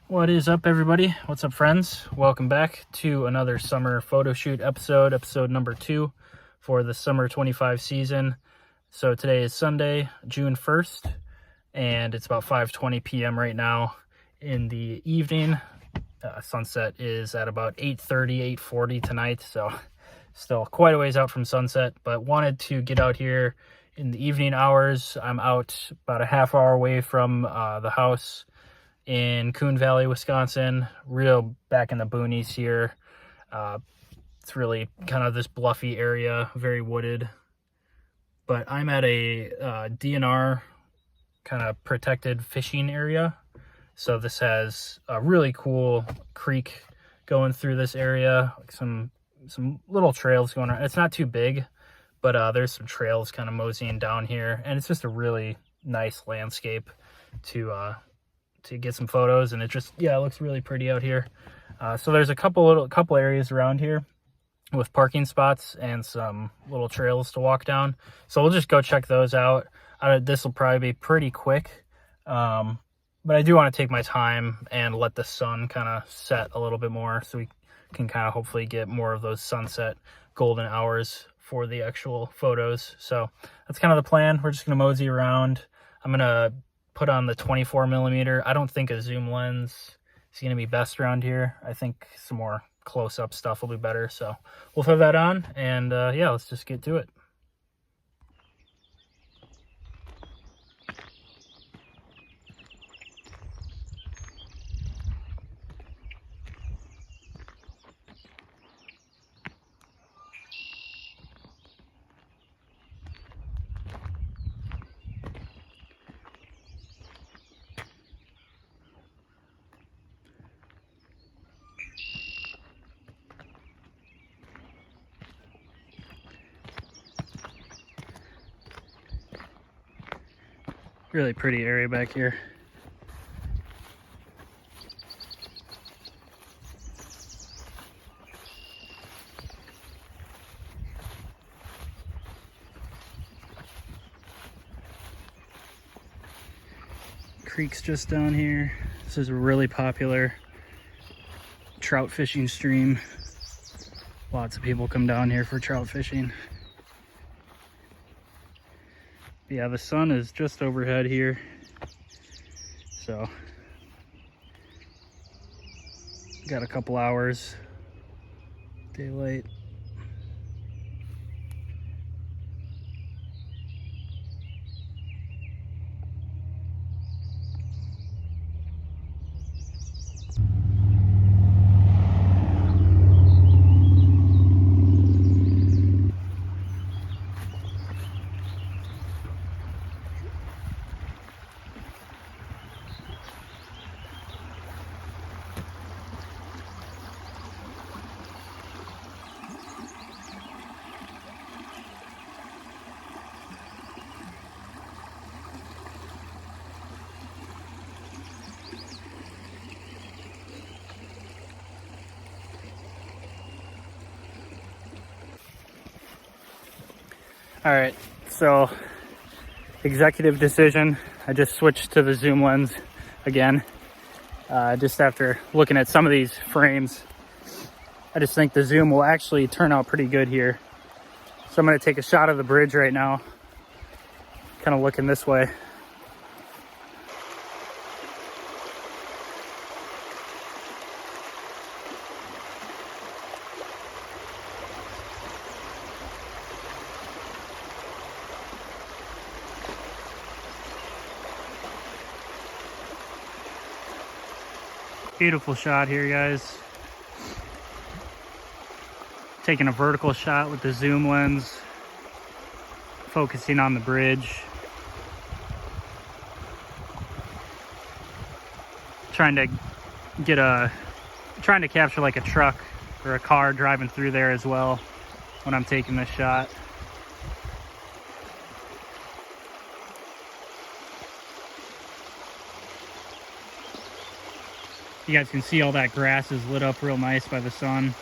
What is up, everybody? What's up, friends? Welcome back to another summer photo shoot episode number 2 for the summer 25 season. So today is Sunday, June 1st, and it's about 5:20 p.m. right now in the evening. Sunset is at about 8:30, 8:40 tonight, so still quite a ways out from sunset, but wanted to get out here in the evening hours. I'm out about a half hour away from the house in Coon Valley, Wisconsin, real back in the boonies here. It's really kind of this bluffy area, very wooded. But I'm at a DNR kind of protected fishing area. So this has a really cool creek going through this area, like some little trails going on. It's not too big, but there's some trails kind of moseying down here, and it's just a really nice landscape to get some photos, and it looks really pretty out here. So there's a couple areas around here with parking spots and some little trails to walk down. So we'll just go check those out. This will probably be pretty quick, but I do want to take my time and let the sun kind of set a little bit more so we can kind of hopefully get more of those sunset golden hours for the actual photos. So that's kind of the plan. We're just going to mosey around. I'm going to put on the 24 millimeter. I don't think a zoom lens is going to be best around here. I think some more close-up stuff will be better. So we'll throw that on, and yeah, let's just get to it. Really pretty area back here. Creek's just down here. This is a really popular trout fishing stream. Lots of people come down here for trout fishing. Yeah, the sun is just overhead here, so got a couple hours daylight. All right, so executive decision. I just switched to the zoom lens again. Just after looking at some of these frames, I just think the zoom will actually turn out pretty good here. So I'm gonna take a shot of the bridge right now, kind of looking this way. Beautiful shot here, guys. Taking a vertical shot with the zoom lens, focusing on the bridge. Trying to capture like a truck or a car driving through there as well when I'm taking this shot. You guys can see all that grass is lit up real nice by the sun.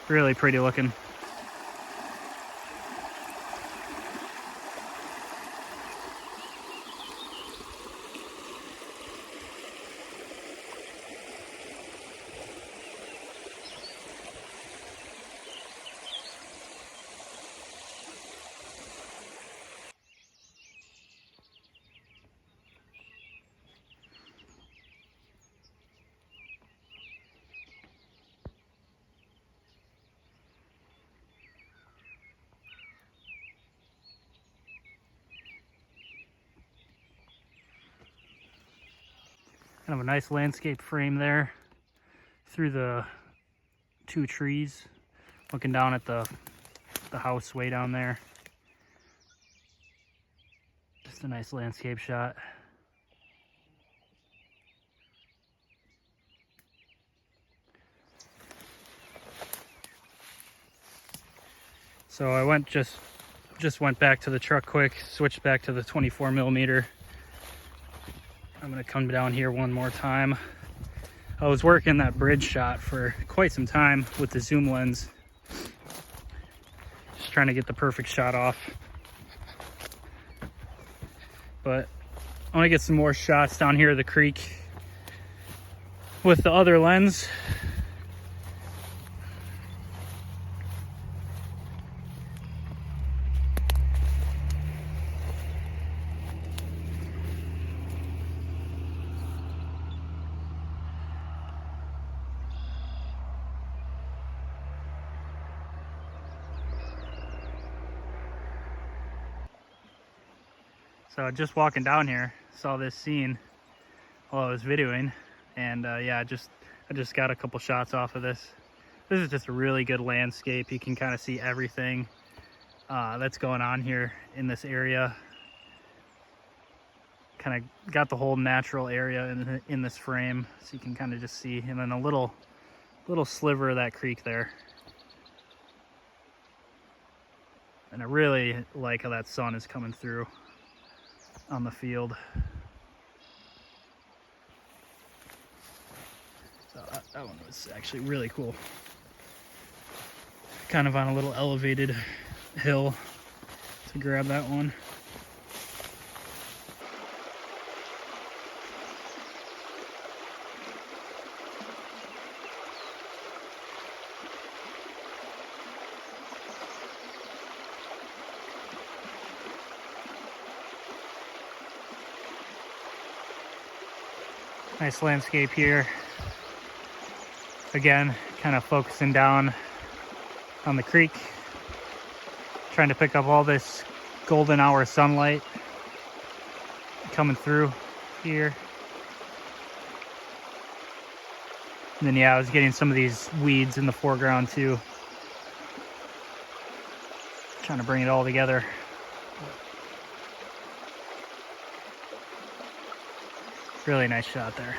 Really pretty looking. Kind of a nice landscape frame there through the 2 trees, looking down at the house way down there. Just a nice landscape shot. So I just went back to the truck quick, switched back to the 24mm. I'm gonna come down here one more time. I was working that bridge shot for quite some time with the zoom lens. Just trying to get the perfect shot off. But I wanna get some more shots down here at the creek with the other lens. So just walking down here, saw this scene while I was videoing, and yeah, I just got a couple shots off of this. This is just a really good landscape. You can kind of see everything that's going on here in this area. Kind of got the whole natural area in this frame, so you can kind of just see, and then a little sliver of that creek there. And I really like how that sun is coming through on the field. So that one was actually really cool. Kind of on a little elevated hill to grab that one. Nice landscape here. Again, kind of focusing down on the creek, trying to pick up all this golden hour sunlight coming through here. And then yeah, I was getting some of these weeds in the foreground too. Trying to bring it all together. Really nice shot there.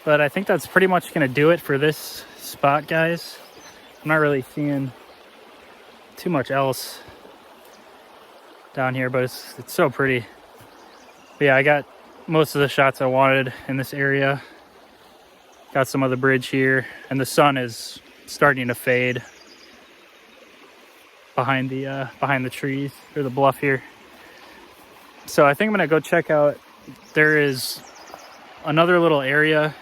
But I think that's pretty much going to do it for this spot, guys. I'm not really seeing too much else down here, but it's so pretty. But yeah, I got most of the shots I wanted in this area. Got some of the bridge here, and the sun is starting to fade behind the trees, or the bluff here. So I think I'm gonna go check out, there is another little area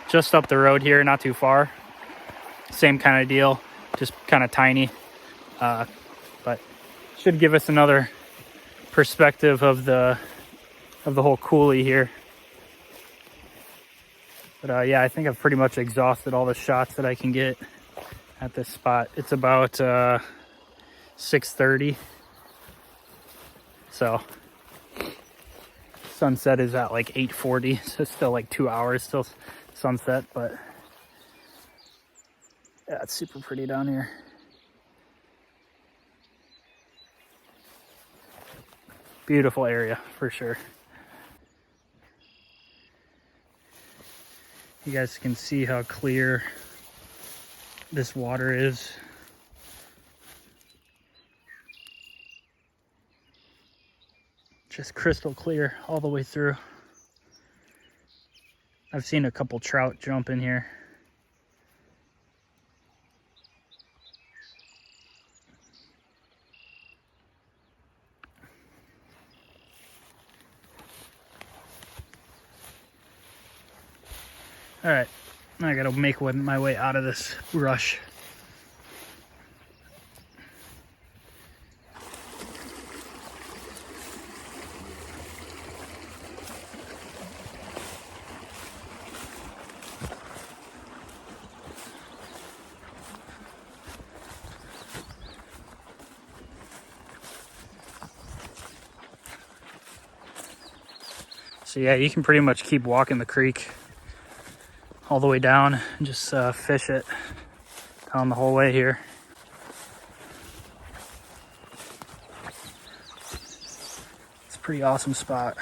just up the road here, not too far. Same kind of deal, just kind of tiny, but should give us another perspective of the whole coulee here. But yeah, I think I've pretty much exhausted all the shots that I can get at this spot. It's about 6:30, so sunset is at like 8:40, so it's still like 2 hours till sunset. But yeah, it's super pretty down here. Beautiful area for sure. You guys can see how clear this water is. Just crystal clear all the way through. I've seen a couple trout jump in here. All right, I gotta make my way out of this rush. So yeah, you can pretty much keep walking the creek all the way down and just fish it down the whole way here. It's a pretty awesome spot.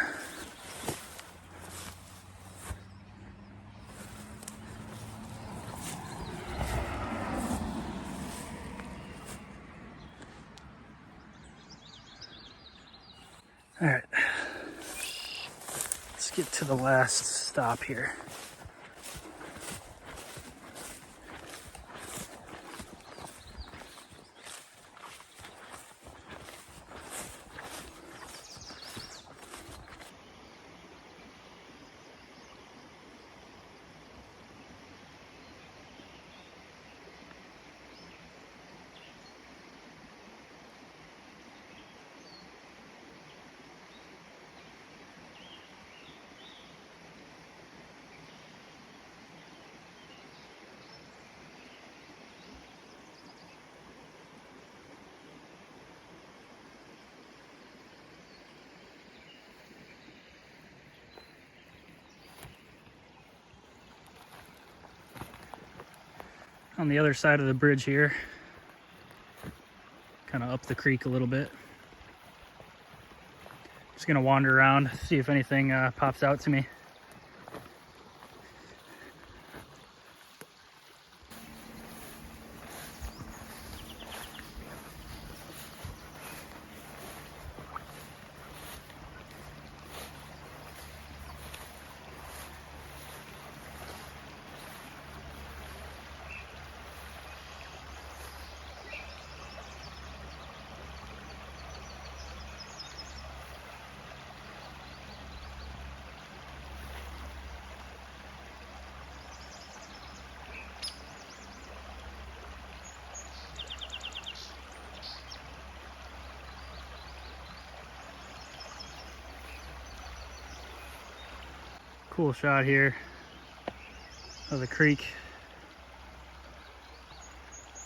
All right, let's get to the last stop here. On the other side of the bridge here, kind of up the creek a little bit. Just gonna wander around, see if anything pops out to me. Cool shot here of the creek.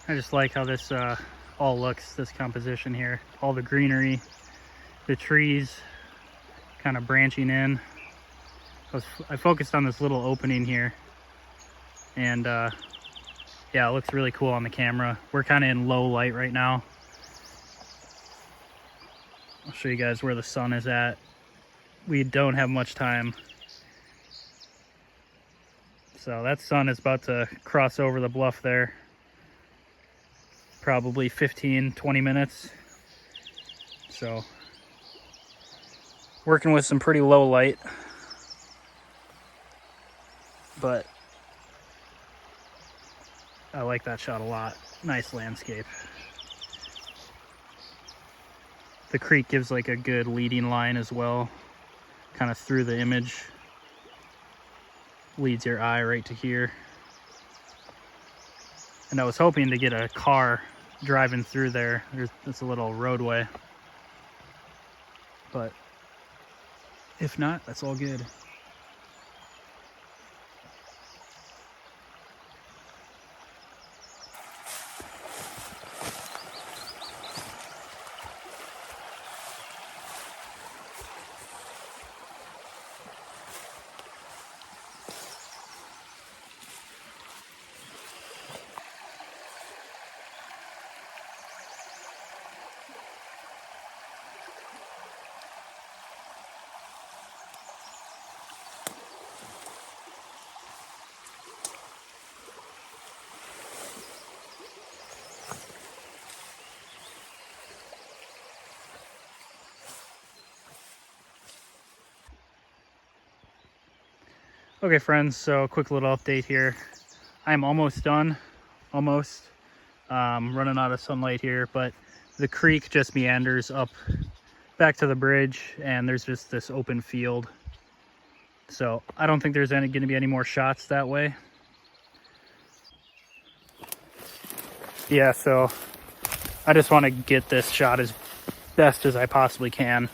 I just like how this all looks, this composition here. All the greenery, the trees kind of branching in. I focused on this little opening here, and yeah, it looks really cool on the camera. We're kind of in low light right now. I'll show you guys where the sun is at. We don't have much time. So that sun is about to cross over the bluff there. Probably 15-20 minutes. So working with some pretty low light, but I like that shot a lot. Nice landscape. The creek gives like a good leading line as well, kind of through the image. Leads your eye right to here. And I was hoping to get a car driving through there. It's a little roadway, but if not, that's all good. Okay friends, so quick little update here. I'm almost done, almost. Running out of sunlight here, but the creek just meanders up back to the bridge, and there's just this open field. So I don't think there's going to be any more shots that way. Yeah, so I just want to get this shot as best as I possibly can.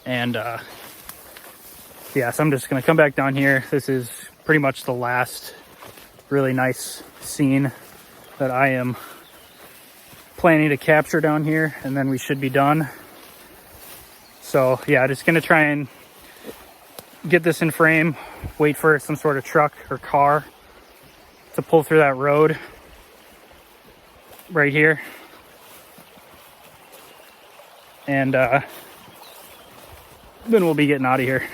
And yeah, so I'm just gonna come back down here. This is pretty much the last really nice scene that I am planning to capture down here, and then we should be done. So yeah, just gonna try and get this in frame, wait for some sort of truck or car to pull through that road right here. And then we'll be getting out of here.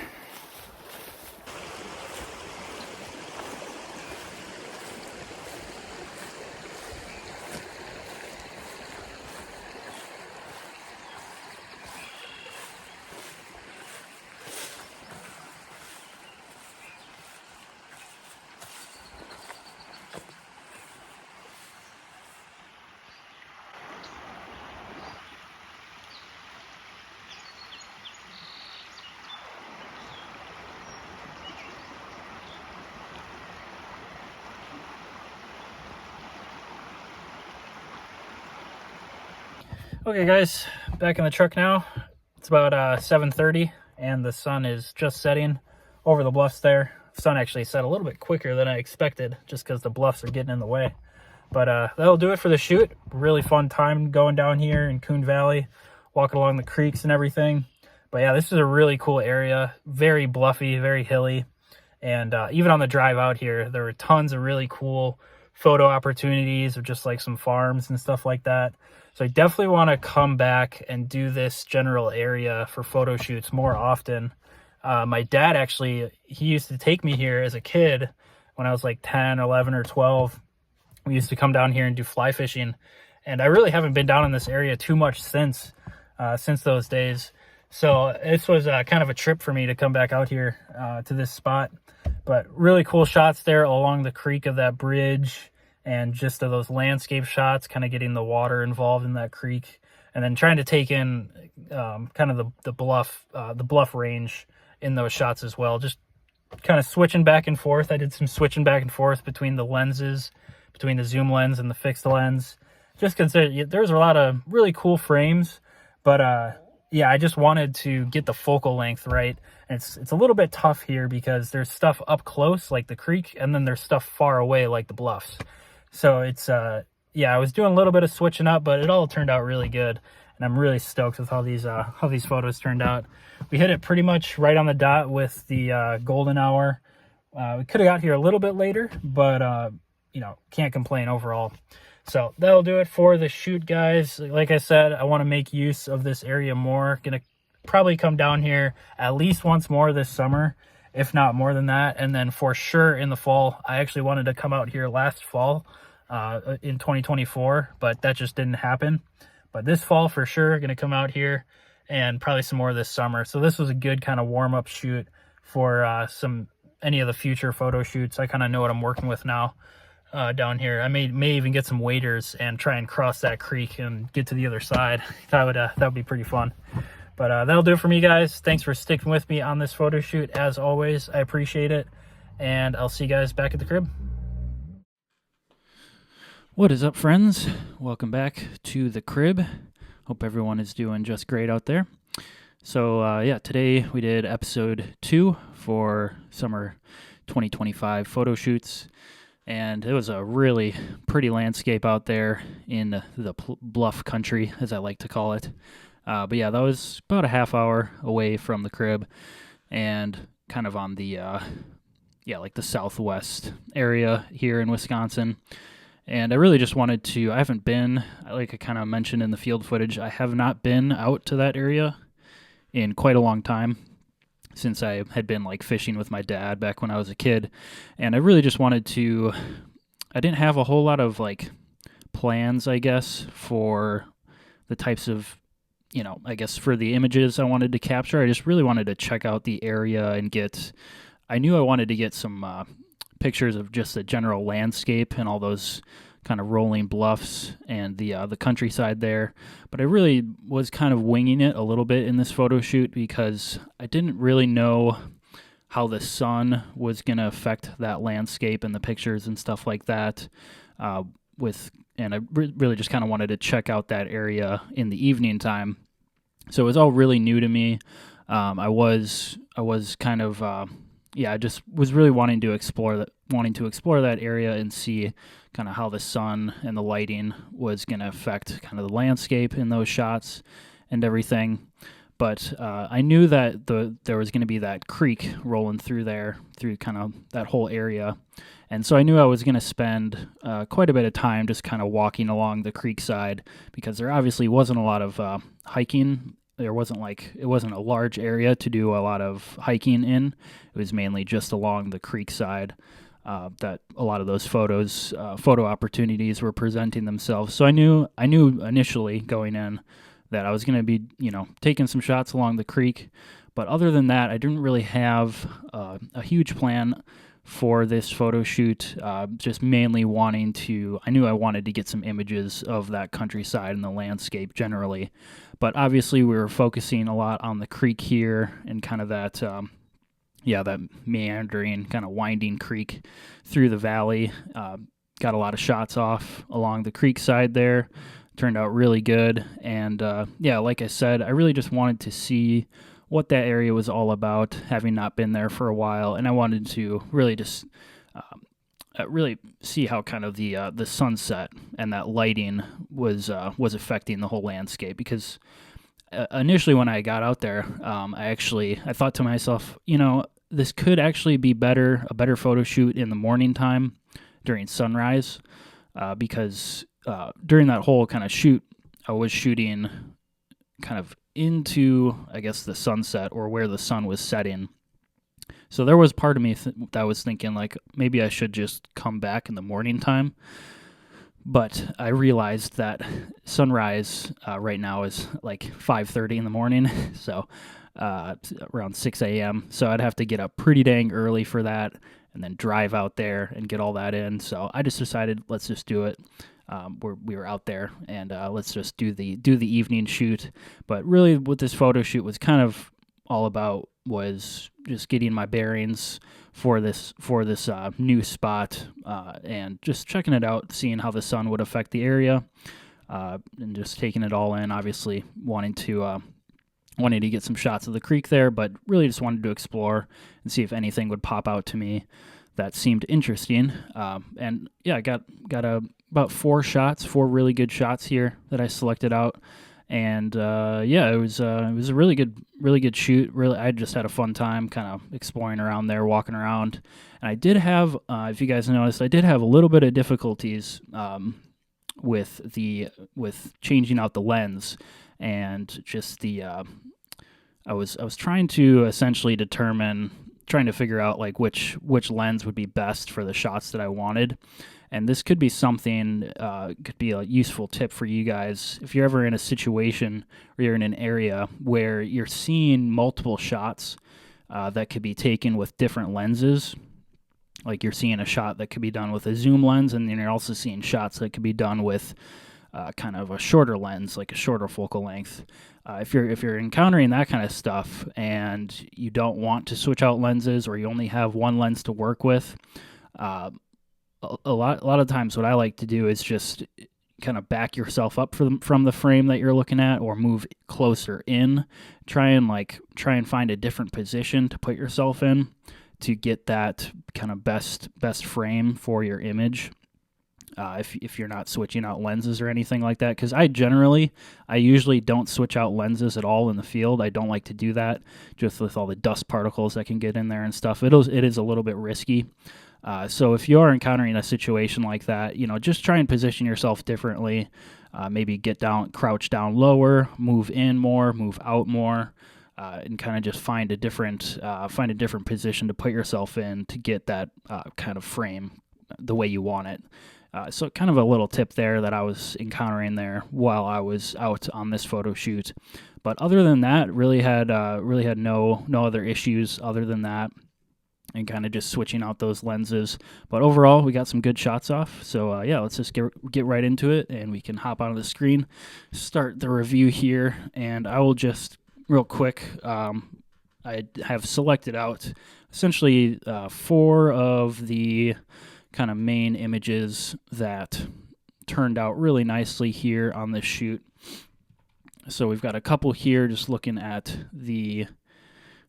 Okay guys, back in the truck now. It's about 7:30 and the sun is just setting over the bluffs there. The sun actually set a little bit quicker than I expected just because the bluffs are getting in the way. But that'll do it for the shoot. Really fun time going down here in Coon Valley, walking along the creeks and everything. But yeah, this is a really cool area. Very bluffy, very hilly. And even on the drive out here, there were tons of really cool photo opportunities of just like some farms and stuff like that. So I definitely want to come back and do this general area for photo shoots more often. My dad actually, he used to take me here as a kid when I was like 10, 11, or 12. We used to come down here and do fly fishing. And I really haven't been down in this area too much since those days. So this was kind of a trip for me to come back out here to this spot. But really cool shots there along the creek of that bridge, and just of those landscape shots, kind of getting the water involved in that creek, and then trying to take in kind of the bluff range in those shots as well. Just kind of switching back and forth. I did some switching back and forth between the lenses, between the zoom lens and the fixed lens, just because there's a lot of really cool frames. But yeah, I just wanted to get the focal length right. And it's a little bit tough here because there's stuff up close like the creek, and then there's stuff far away like the bluffs. So it's yeah, I was doing a little bit of switching up, but it all turned out really good, and I'm really stoked with how these photos turned out. We hit it pretty much right on the dot with the golden hour. We could have got here a little bit later, but you know, can't complain overall. So that'll do it for the shoot, guys. Like I said, I want to make use of this area more. Gonna probably come down here at least once more this summer, if not more than that. And then for sure in the fall. I actually wanted to come out here last fall in 2024, but that just didn't happen. But this fall for sure, gonna come out here, and probably some more this summer. So this was a good kind of warm-up shoot for any of the future photo shoots. I kind of know what I'm working with now down here. I may even get some waders and try and cross that creek and get to the other side. That would be pretty fun. But that'll do it for me, guys. Thanks for sticking with me on this photo shoot. As always, I appreciate it. And I'll see you guys back at the crib. What is up, friends? Welcome back to the crib. Hope everyone is doing just great out there. So, yeah, today we did episode 2 for summer 2025 photo shoots. And it was a really pretty landscape out there in the bluff country, as I like to call it. But yeah, that was about a half hour away from the crib, and kind of on the, like the southwest area here in Wisconsin. And I really just wanted to, I haven't been, like I kind of mentioned in the field footage, I have not been out to that area in quite a long time, since I had been like fishing with my dad back when I was a kid. And I really just wanted to, I didn't have a whole lot of like plans, I guess, for the types of, you know, I guess for the images I wanted to capture. I just really wanted to check out the area and I knew I wanted to get some pictures of just the general landscape and all those kind of rolling bluffs and the countryside there. But I really was kind of winging it a little bit in this photo shoot because I didn't really know how the sun was going to affect that landscape and the pictures and stuff like that. And I really just kind of wanted to check out that area in the evening time. So it was all really new to me. I was kind of, I just was really wanting to explore that area and see kind of how the sun and the lighting was going to affect kind of the landscape in those shots and everything. but I knew that there was going to be that creek rolling through there, through kind of that whole area. And so I knew I was going to spend quite a bit of time just kind of walking along the creek side, because there obviously wasn't a lot of hiking. It wasn't a large area to do a lot of hiking in. It was mainly just along the creek side that a lot of those photo opportunities were presenting themselves. So I knew initially going in that I was going to be, taking some shots along the creek. But other than that, I didn't really have a huge plan for this photo shoot. Just mainly I knew I wanted to get some images of that countryside and the landscape generally. But obviously we were focusing a lot on the creek here and kind of that, that meandering, kind of winding creek through the valley. Got a lot of shots off along the creek side there. Turned out really good. And like I said, I really just wanted to see what that area was all about, having not been there for a while. And I wanted to really just really see how kind of the sunset and that lighting was affecting the whole landscape. Because initially when I got out there, I thought to myself, this could actually be a better photo shoot in the morning time during sunrise, because during that whole kind of shoot, I was shooting kind of into, I guess, the sunset or where the sun was setting. So there was part of me that was thinking like maybe I should just come back in the morning time. But I realized that sunrise right now is like 5:30 in the morning, so around 6 a.m. So I'd have to get up pretty dang early for that and then drive out there and get all that in. So I just decided, let's just do it. We were out there, and let's just do the evening shoot. But really what this photo shoot was kind of all about was just getting my bearings for this new spot, and just checking it out, seeing how the sun would affect the area, and just taking it all in. Obviously wanting to get some shots of the creek there, but really just wanted to explore and see if anything would pop out to me that seemed interesting. And yeah, I got about four really good shots here that I selected out. And it was a really good shoot. Really, I just had a fun time kind of exploring around there, walking around. And I did have, if you guys noticed, I did have a little bit of difficulties with changing out the lens, and just I was trying to essentially trying to figure out like which lens would be best for the shots that I wanted. And this could be something, could be a useful tip for you guys if you're ever in a situation or you're in an area where you're seeing multiple shots that could be taken with different lenses. Like you're seeing a shot that could be done with a zoom lens, and then you're also seeing shots that could be done with kind of a shorter lens, like a shorter focal length. If you're encountering that kind of stuff and you don't want to switch out lenses, or you only have one lens to work with, a lot of times what I like to do is just kind of back yourself up from the frame that you're looking at, or move closer in. Try and find a different position to put yourself in to get that kind of best frame for your image. If you're not switching out lenses or anything like that, because I usually don't switch out lenses at all in the field. I don't like to do that, just with all the dust particles that can get in there and stuff. It is a little bit risky. So if you are encountering a situation like that, just try and position yourself differently. Maybe crouch down lower, move in more, move out more, and kind of just find a different position to put yourself in to get that kind of frame the way you want it. So kind of a little tip there that I was encountering there while I was out on this photo shoot. But other than that, really had no other issues other than that, and kind of just switching out those lenses. But overall, we got some good shots off. So let's just get right into it, and we can hop onto the screen, start the review here, and I will just real quick. I have selected out essentially 4 of the kind of main images that turned out really nicely here on this shoot. So we've got a couple here just looking at the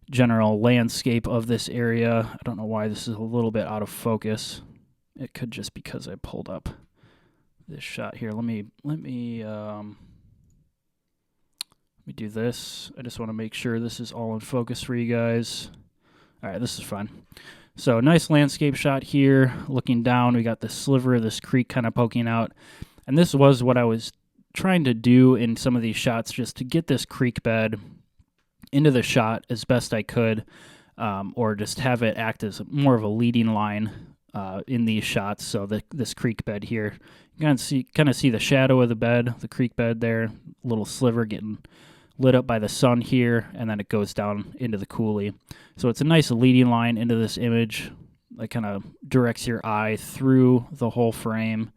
general landscape of this area. I don't know why this is a little bit out of focus. It could just because I pulled up this shot here. Let me me do this. I just want to make sure this is all in focus for you guys. All right, this is fun. So nice landscape shot here. Looking down, we got this sliver of this creek kind of poking out. And this was what I was trying to do in some of these shots, just to get this creek bed into the shot as best I could, or just have it act as more of a leading line in these shots. So this creek bed here, you kind of see the shadow of the bed, the creek bed there, little sliver getting lit up by the sun here, and then it goes down into the coulee. So it's a nice leading line into this image that kind of directs your eye through the whole frame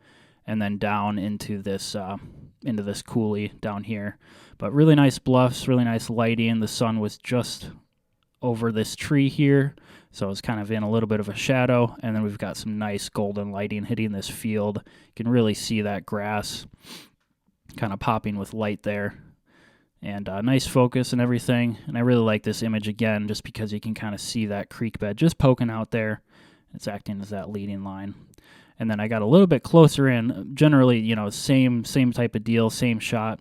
and then down into this coulee down here. But really nice bluffs, really nice lighting. The sun was just over this tree here, so it's kind of in a little bit of a shadow, and then we've got some nice golden lighting hitting this field. You can really see that grass kind of popping with light there. And nice focus and everything. And I really like this image again just because you can kind of see that creek bed just poking out there. It's acting as that leading line. And then I got a little bit closer in. Generally, you know, same type of deal, same shot.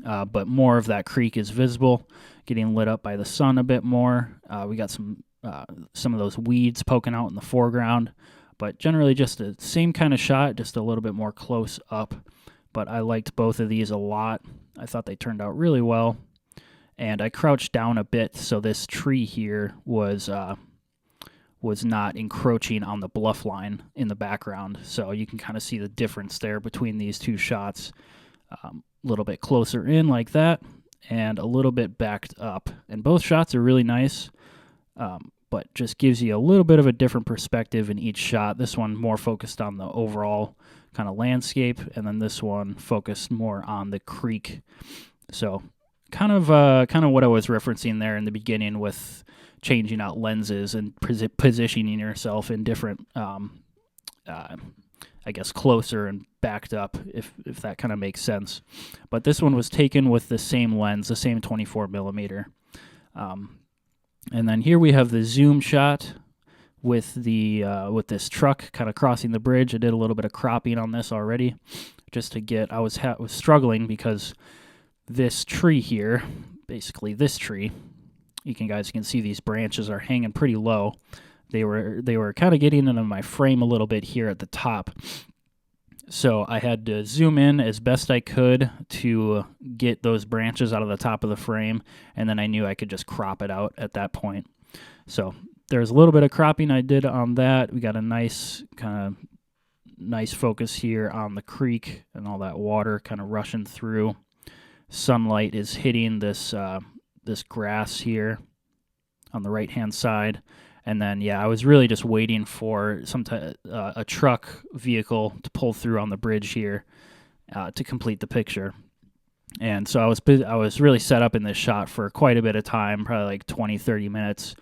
But more of that creek is visible, getting lit up by the sun a bit more. We got some of those weeds poking out in the foreground. But generally just the same kind of shot, just a little bit more close up. But I liked both of these a lot. I thought they turned out really well. And I crouched down a bit so this tree here was not encroaching on the bluff line in the background. So you can kind of see the difference there between these two shots. A little bit closer in like that and a little bit backed up. And both shots are really nice, but just gives you a little bit of a different perspective in each shot. This one more focused on the overall kind of landscape, and then this one focused more on the creek. So kind of what I was referencing there in the beginning with changing out lenses and positioning yourself in different, I guess, closer and backed up, if that kind of makes sense. But this one was taken with the same lens, the same 24 millimeter. And then here we have the zoom shot with this truck kind of crossing the bridge. I did a little bit of cropping on this already, just to get. I was struggling because this tree here, basically this tree, you guys can see these branches are hanging pretty low. They were kind of getting into my frame a little bit here at the top. So I had to zoom in as best I could to get those branches out of the top of the frame, and then I knew I could just crop it out at that point. So there's a little bit of cropping I did on that. We got a nice focus here on the creek and all that water kind of rushing through. Sunlight is hitting this grass here on the right-hand side. And then, yeah, I was really just waiting for a truck vehicle to pull through on the bridge here to complete the picture. And so I was really set up in this shot for quite a bit of time, probably like 20, 30 minutes,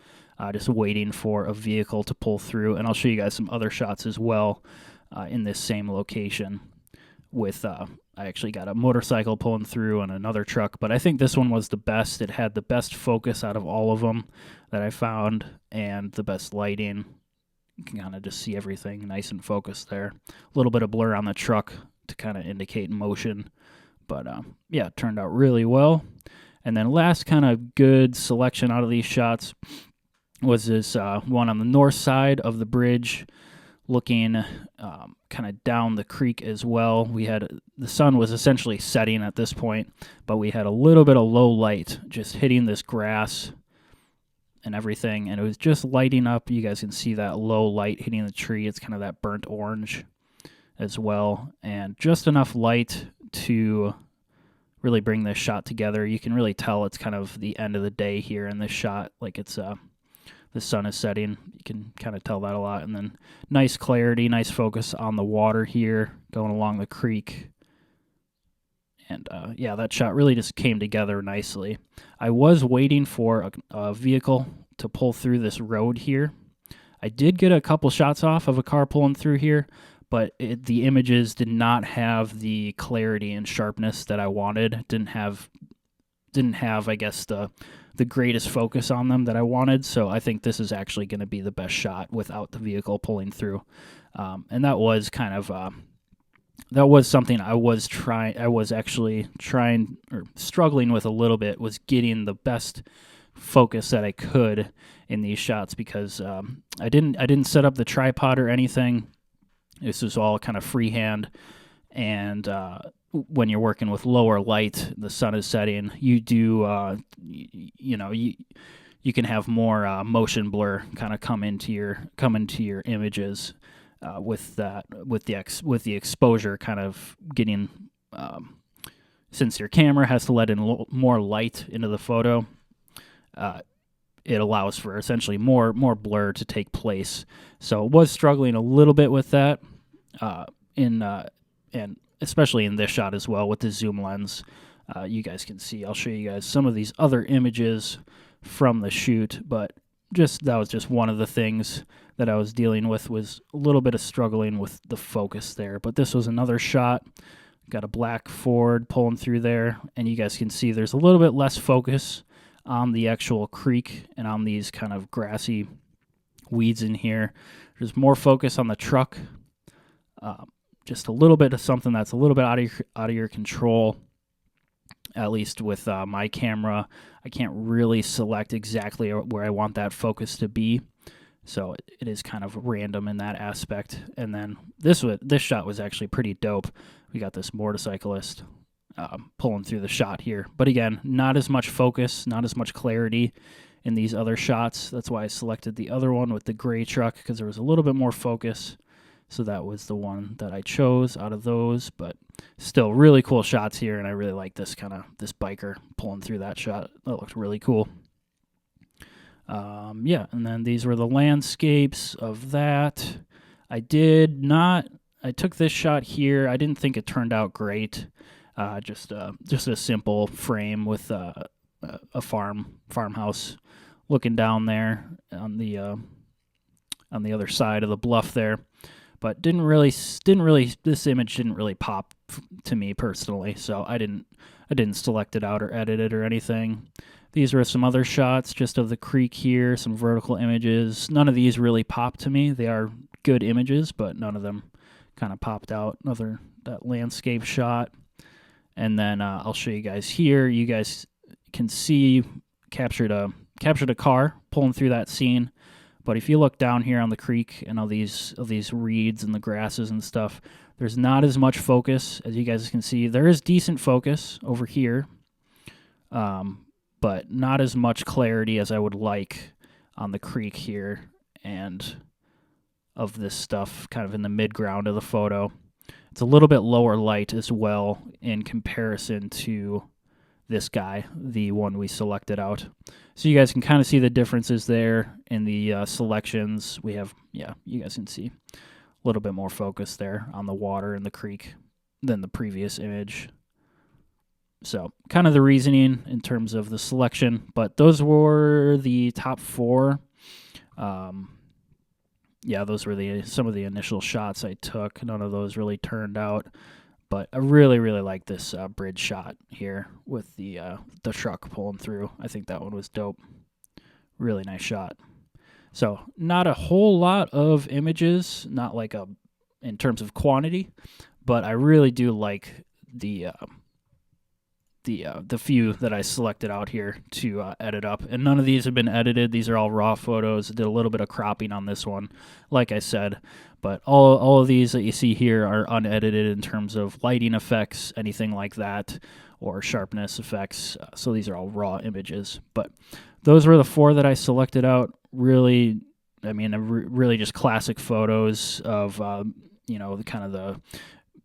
just waiting for a vehicle to pull through. And I'll show you guys some other shots as well in this same location with I actually got a motorcycle pulling through and another truck, but I think this one was the best. It had the best focus out of all of them that I found, and the best lighting. You can kind of just see everything nice and focused there. A little bit of blur on the truck to kind of indicate motion, but yeah, it turned out really well. And then last kind of good selection out of these shots was this one on the north side of the bridge, looking kind of down the creek as well. The sun was essentially setting at this point, but we had a little bit of low light just hitting this grass and everything, and it was just lighting up. You guys can see that low light hitting the tree. It's kind of that burnt orange as well, and just enough light to really bring this shot together. You can really tell it's kind of the end of the day here in this shot, like it's the sun is setting. You can kind of tell that a lot. And then nice clarity, nice focus on the water here going along the creek. And yeah, that shot really just came together nicely. I was waiting for a vehicle to pull through this road here. I did get a couple shots off of a car pulling through here, but the images did not have the clarity and sharpness that I wanted. Didn't have, I guess, the greatest focus on them that I wanted, so I think this is actually going to be the best shot without the vehicle pulling through. And that was kind of that was something I was actually trying or struggling with a little bit, was getting the best focus that I could in these shots, because I didn't set up the tripod or anything. This was all kind of freehand, and when you're working with lower light, the sun is setting, you do you can have more motion blur kind of come into your images with the exposure kind of getting, since your camera has to let in more light into the photo. It allows for essentially more blur to take place. So it was struggling a little bit with that, and especially in this shot as well with the zoom lens. You guys can see. I'll show you guys some of these other images from the shoot, but that was just one of the things that I was dealing with, was a little bit of struggling with the focus there. But this was another shot. Got a black Ford pulling through there, and you guys can see there's a little bit less focus on the actual creek and on these kind of grassy weeds in here. There's more focus on the truck. Just a little bit of something that's a little bit out of your control. At least with my camera, I can't really select exactly where I want that focus to be, so it is kind of random in that aspect. And then this shot was actually pretty dope. We got this motorcyclist pulling through the shot here, but again, not as much focus, not as much clarity in these other shots. That's why I selected the other one with the gray truck, because there was a little bit more focus. So that was the one that I chose out of those, but still really cool shots here, and I really like this biker pulling through that shot. That looked really cool. Yeah, and then these were the landscapes of that. I took this shot here. I didn't think it turned out great. Just a simple frame with a farmhouse looking down there on the other side of the bluff there. But this image didn't really pop to me personally, so I didn't select it out or edit it or anything. These are some other shots just of the creek here, some vertical images. None of these really popped to me. They are good images, but none of them kind of popped out. That landscape shot. And then I'll show you guys here. You guys can see captured a car pulling through that scene. But if you look down here on the creek and all these reeds and the grasses and stuff, there's not as much focus. As you guys can see, there is decent focus over here, but not as much clarity as I would like on the creek here and of this stuff kind of in the mid-ground of the photo. It's a little bit lower light as well in comparison to this guy, the one we selected out. So you guys can kind of see the differences there in the selections. We have, you guys can see a little bit more focus there on the water and the creek than the previous image. So kind of the reasoning in terms of the selection, but those were the top four. Those were some of the initial shots I took. None of those really turned out. But I really, really like this bridge shot here with the truck pulling through. I think that one was dope. Really nice shot. So not a whole lot of images, not like in terms of quantity, but I really do like the few that I selected out here to edit up. And none of these have been edited. These are all raw photos. I did a little bit of cropping on this one, like I said. But all of these that you see here are unedited in terms of lighting effects, anything like that, or sharpness effects. So these are all raw images. But those were the four that I selected out. Really, really just classic photos of,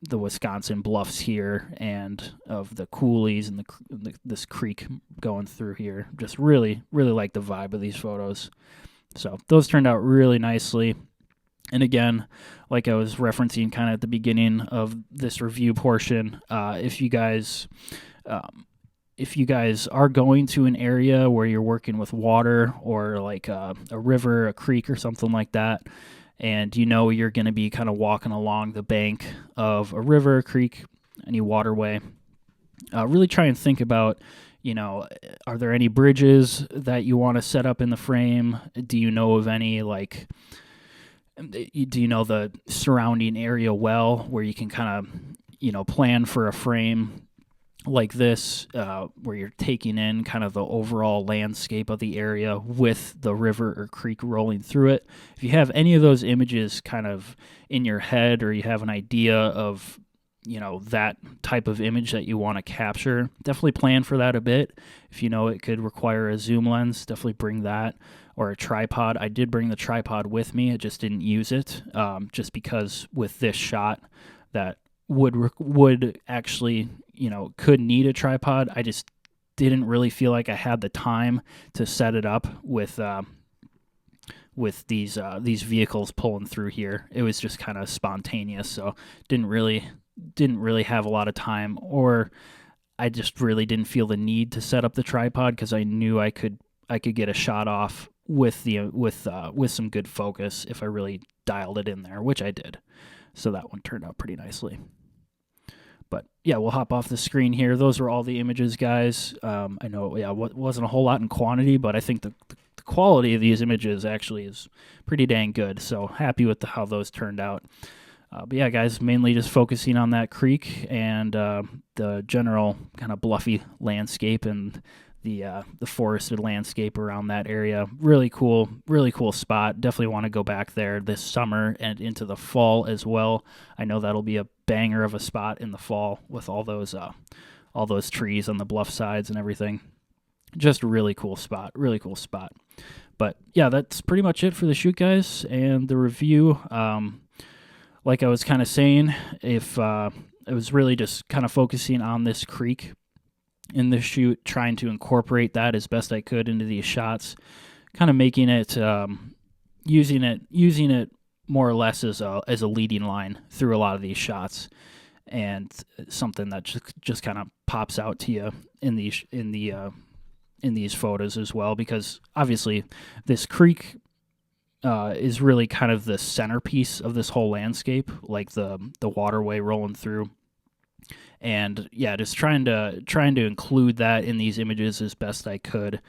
the Wisconsin bluffs here and of the coulees and this creek going through here. Just really, really like the vibe of these photos. So those turned out really nicely. And again, like I was referencing kind of at the beginning of this review portion, if you guys are going to an area where you're working with water or like a river, a creek or something like that, and you're going to be kind of walking along the bank of a river, creek, any waterway, really try and think about, are there any bridges that you want to set up in the frame? Do you know of any Do you know the surrounding area well, where you can kind of, plan for a frame like this, where you're taking in kind of the overall landscape of the area with the river or creek rolling through it. If you have any of those images kind of in your head, or you have an idea of, that type of image that you want to capture, definitely plan for that a bit. If you know it could require a zoom lens, definitely bring that, or a tripod. I did bring the tripod with me. I just didn't use it, just because with this shot that would actually, could need a tripod. I just didn't really feel like I had the time to set it up with these vehicles pulling through here. It was just kind of spontaneous, so didn't really have a lot of time, or I just really didn't feel the need to set up the tripod, because I knew I could get a shot off with some good focus if I really dialed it in there, which I did. So that one turned out pretty nicely. But yeah, we'll hop off the screen here. Those are all the images, guys. I know, wasn't a whole lot in quantity, but I think the quality of these images actually is pretty dang good. So happy with how those turned out. But yeah, guys, mainly just focusing on that creek and the general kind of bluffy landscape and the forested landscape around that area. Really cool spot. Definitely want to go back there this summer and into the fall as well. I know that'll be a banger of a spot in the fall with all those trees on the bluff sides and everything. Just a really cool spot. But yeah, that's pretty much it for the shoot, guys, and the review. Like I was kind of saying, if I was really just kind of focusing on this creek in the shoot, trying to incorporate that as best I could into these shots, kind of making it, using it more or less as a leading line through a lot of these shots, and something that just kind of pops out to you in these photos as well, because obviously this creek is really kind of the centerpiece of this whole landscape, like the waterway rolling through. And yeah, just trying to include that in these images as best I could.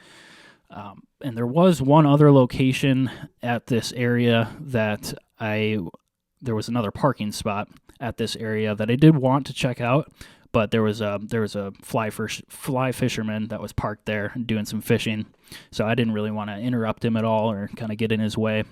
And there was one other location at this area that there was another parking spot at this area that I did want to check out, but there was a fly fisherman that was parked there doing some fishing, so I didn't really want to interrupt him at all or kind of get in his way.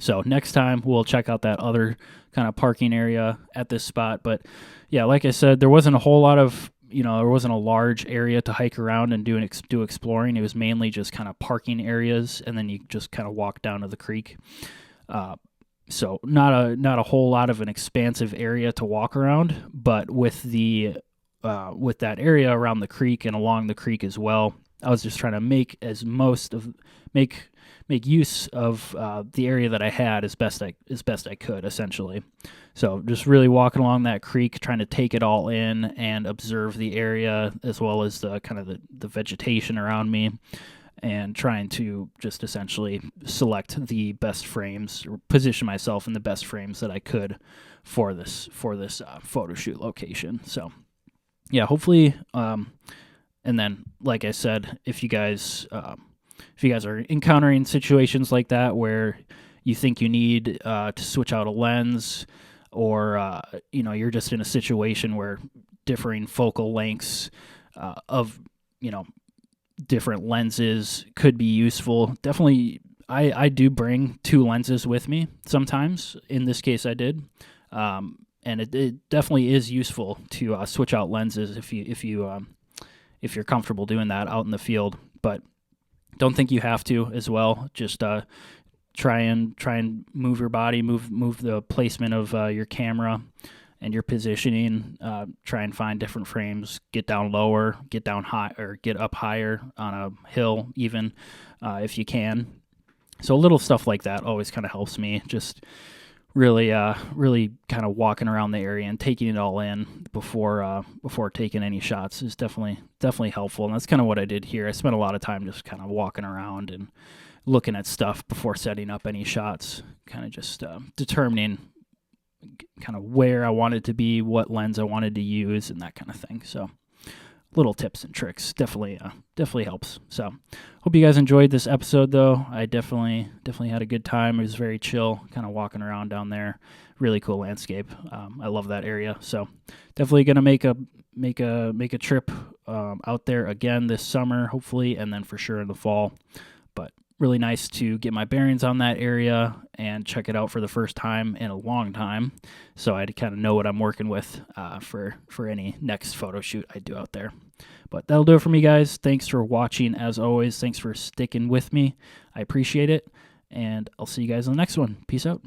So next time we'll check out that other kind of parking area at this spot. But yeah, like I said, there wasn't a whole lot of, there wasn't a large area to hike around and do exploring. It was mainly just kind of parking areas, and then you just kind of walk down to the creek. So not a whole lot of an expansive area to walk around, but with that area around the creek and along the creek as well, I was just trying to make use of the area that I had as best I could, essentially. So just really walking along that creek, trying to take it all in and observe the area, as well as the kind of the vegetation around me, and trying to just essentially select the best frames, or position myself in the best frames that I could for this photo shoot location. So yeah, hopefully, and then like I said, if you guys are encountering situations like that where you think you need to switch out a lens, or you're just in a situation where differing focal lengths of different lenses could be useful, definitely I do bring two lenses with me sometimes. In this case I did, and it definitely is useful to switch out lenses if you're comfortable doing that out in the field. But don't think you have to as well. Just try and move your body, move the placement of your camera and your positioning. Try and find different frames. Get down lower, get down high, or get up higher on a hill, even if you can. So little stuff like that always kind of helps me. Just really kind of walking around the area and taking it all in before taking any shots is definitely helpful. And that's kind of what I did here. I spent a lot of time just kind of walking around and looking at stuff before setting up any shots, kind of just determining kind of where I wanted to be, what lens I wanted to use, and that kind of thing. So little tips and tricks definitely helps. So hope you guys enjoyed this episode, though. I definitely had a good time. It was very chill, kind of walking around down there. Really cool landscape. I love that area. So definitely gonna make a trip out there again this summer, hopefully, and then for sure in the fall. But really nice to get my bearings on that area and check it out for the first time in a long time, so I kind of know what I'm working with for any next photo shoot I do out there. But that'll do it for me, guys. Thanks for watching, as always. Thanks for sticking with me. I appreciate it, and I'll see you guys in the next one. Peace out.